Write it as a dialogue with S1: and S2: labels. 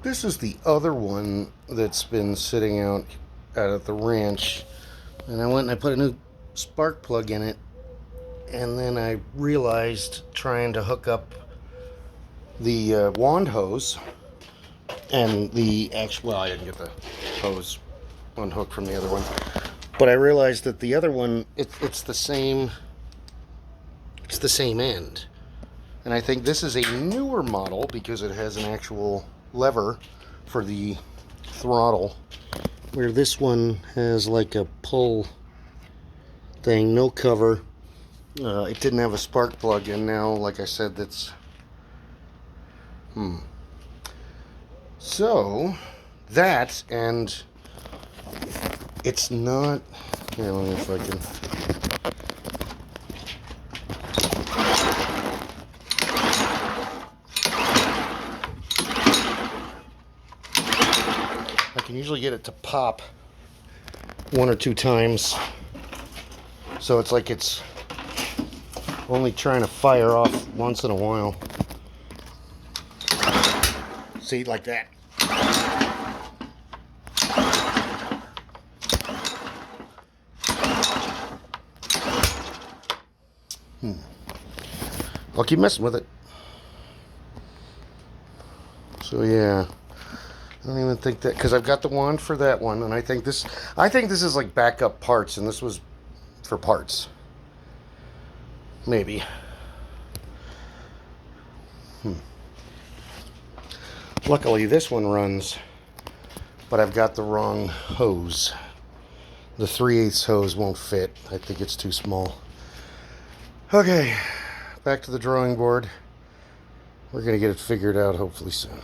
S1: This is the other one that's been sitting out at the ranch, and I went and I put a new spark plug in it, and then I realized trying to hook up the wand hose and the actual, well, I didn't get the hose unhooked from the other one, but I realized that the other one, it's the same end. And I think this is a newer model because it has an actual lever for the throttle, where this one has like a pull thing, no cover. It didn't have a spark plug, and now, like I said, that's so that, and it's not, yeah, let me if I can, I can usually get it to pop one or two times, so it's like it's only trying to fire off once in a while. See, like that. I'll keep messing with it. So yeah, I don't even think that, because I've got the wand for that one, and I think this is like backup parts, and this was for parts. Maybe. Luckily, this one runs, but I've got the wrong hose. The 3/8 hose won't fit. I think it's too small. Okay, back to the drawing board. We're going to get it figured out hopefully soon.